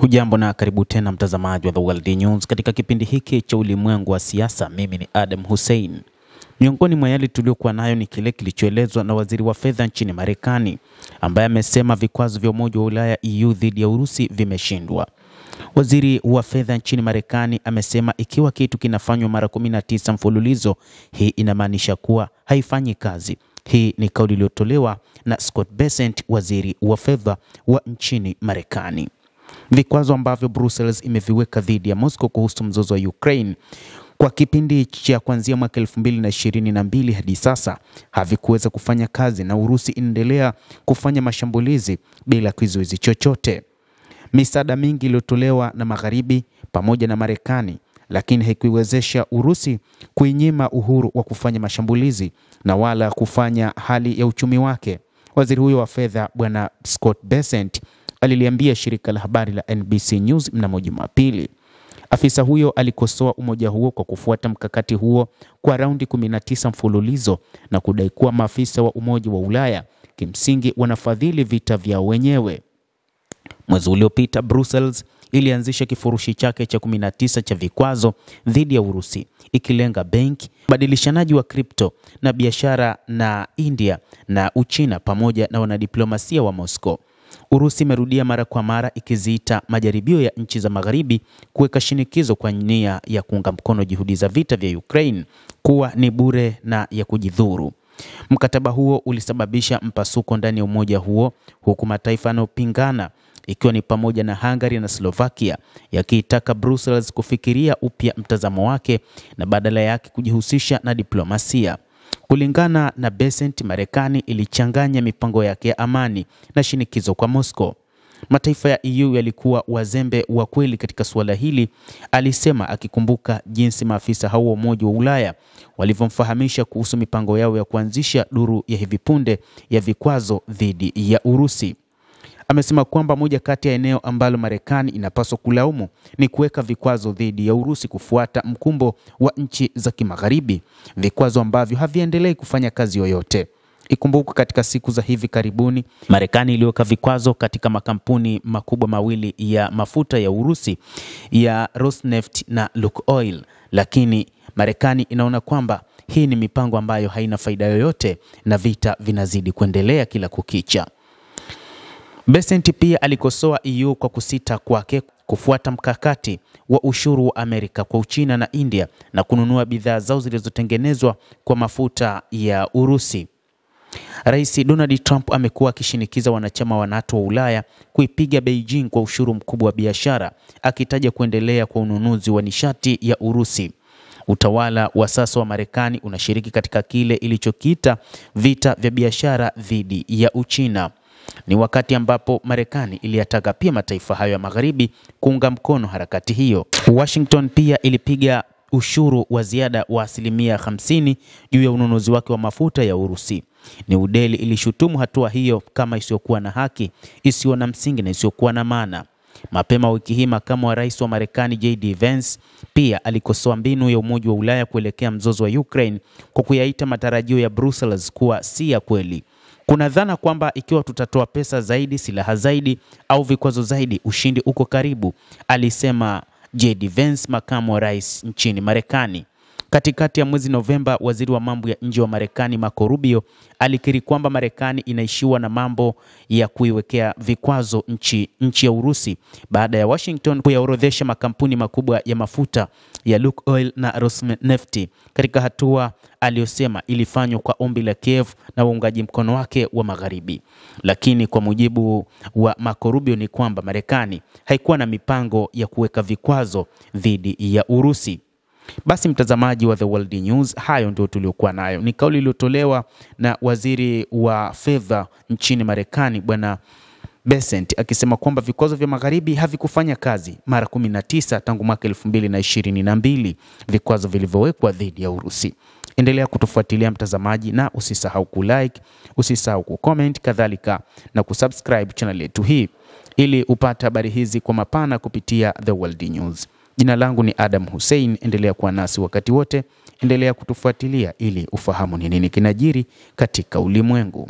Hujambo na karibu tena mtazamaji wa The World News katika kipindi hiki cha ulimwengu wa siasa. Mimi ni Adam Hussein. Miongoni mwa yale tuliokuwa nayo ni kile kilichoelezwa na waziri wa fedha nchini Marekani, ambaye amesema vikwazo vya Umoja wa Ulaya EU dhidi ya Urusi vimeshindwa. Waziri wa fedha nchini Marekani amesema ikiwa kitu kinafanywa mara 19 mfululizo, hii inamaanisha kuwa haifanyi kazi. Hii ni kauli iliyotolewa na Scott Bessent, waziri wa fedha wa nchini Marekani. Vikwazo ambavyo Brussels imeviweka dhidi ya Moscow kuhusu mzozo wa Ukraine kwa kipindi cha kuanzia mwaka 2022 hadi sasa havikuweza kufanya kazi, na Urusi inaendelea kufanya mashambulizi bila kizuizi chochote. Misaada mingi iliyotolewa na Magharibi pamoja na Marekani, lakini haikuiwezesha Urusi kuinyima uhuru wa kufanya mashambulizi na wala kufanya hali ya uchumi wake. Waziri huyo wa fedha Bwana Scott Bessent aliliambia shirika la habari la NBC News mnamo Jumapili. Afisa huyo alikosoa umoja huo kwa kufuata mkakati huo kwa raundi 19 mfululizo na kudai kuwa maafisa wa Umoja wa Ulaya kimsingi wanafadhili vita vyao wenyewe. Mwezi uliopita Brussels ilianzisha kifurushi chake cha 19 cha vikwazo dhidi ya Urusi, ikilenga benki, badilishanaji wa kripto na biashara na India na Uchina pamoja na wanadiplomasia wa Moscow. Urusi imerudia mara kwa mara ikiziita majaribio ya nchi za Magharibi kuweka shinikizo kwa nia ya kuunga mkono juhudi za vita vya Ukraine kuwa ni bure na ya kujidhuru. Mkataba huo ulisababisha mpasuko ndani ya umoja huo, huku mataifa yanayopingana ikiwa ni pamoja na Hungary na Slovakia yakiitaka Brussels kufikiria upya mtazamo wake na badala yake kujihusisha na diplomasia. Kulingana na Bessent, Marekani ilichanganya mipango yake ya amani na shinikizo kwa Moscow. Mataifa ya EU yalikuwa wazembe wa kweli katika suala hili, alisema, akikumbuka jinsi maafisa hao wa Umoja wa Ulaya walivyomfahamisha kuhusu mipango yao ya kuanzisha duru ya hivi punde ya vikwazo dhidi ya Urusi. Amesema kwamba moja kati ya eneo ambalo Marekani inapaswa kulaumu ni kuweka vikwazo dhidi ya Urusi kufuata mkumbo wa nchi za Kimagharibi, vikwazo ambavyo haviendelei kufanya kazi yoyote. Ikumbuke katika siku za hivi karibuni Marekani iliweka vikwazo katika makampuni makubwa mawili ya mafuta ya Urusi ya Rosneft na Lukoil, lakini Marekani inaona kwamba hii ni mipango ambayo haina faida yoyote na vita vinazidi kuendelea kila kukicha. Bessent pia alikosoa EU kwa kusita kwake kufuata mkakati wa ushuru wa Amerika kwa Uchina na India na kununua bidhaa zao zilizotengenezwa kwa mafuta ya Urusi. Rais Donald Trump amekuwa akishinikiza wanachama wa NATO wa Ulaya kuipiga Beijing kwa ushuru mkubwa wa biashara, akitaja kuendelea kwa ununuzi wa nishati ya Urusi. Utawala wa sasa wa Marekani unashiriki katika kile ilichokiita vita vya biashara dhidi ya Uchina. Ni wakati ambapo Marekani iliyataka pia mataifa hayo ya Magharibi kuunga mkono harakati hiyo. Washington pia ilipiga ushuru wa ziada wa 50% juu ya ununuzi wake wa mafuta ya Urusi. New Delhi ilishutumu hatua hiyo kama isiyokuwa na haki, isiyo na msingi na isiyokuwa na maana. Mapema wiki hii makamu wa rais wa Marekani JD Vance pia alikosoa mbinu ya Umoja wa Ulaya kuelekea mzozo wa Ukraine kwa kuyaita matarajio ya Brussels kuwa si ya kweli. Kuna dhana kwamba ikiwa tutatoa pesa zaidi, silaha zaidi au vikwazo zaidi, ushindi uko karibu, alisema JD Vance, makamu wa rais nchini Marekani. Katikati ya mwezi Novemba, waziri wa mambo ya nje wa Marekani Marco Rubio alikiri kwamba Marekani inaishiwa na mambo ya kuiwekea vikwazo nchi ya Urusi baada ya Washington kuyaorodhesha makampuni makubwa ya mafuta ya Lukoil na Rosneft, katika hatua aliyosema ilifanywa kwa ombi la Kiev na waungaji mkono wake wa Magharibi. Lakini kwa mujibu wa Marco Rubio ni kwamba Marekani haikuwa na mipango ya kuweka vikwazo dhidi ya Urusi. Basi mtazamaji wa The World News, hayo ndio tuliokuwa nayo. Ni kauli iliyotolewa na waziri wa fedha nchini Marekani Bwana Bessent, akisema kwamba vikwazo vya Magharibi havikufanya kazi mara 19 tangu mwaka 2022, vikwazo vilivyowekwa dhidi ya Urusi. Endelea kutufuatilia mtazamaji, na usisahau kulike, usisahau kucomment, kadhalika na kusubscribe channel yetu hii ili upate habari hizi kwa mapana kupitia The World News. Jina langu ni Adam Hussein, endelea kuwa nasi wakati wote, endelea kutufuatilia ili ufahamu ni nini kinajiri katika ulimwengu.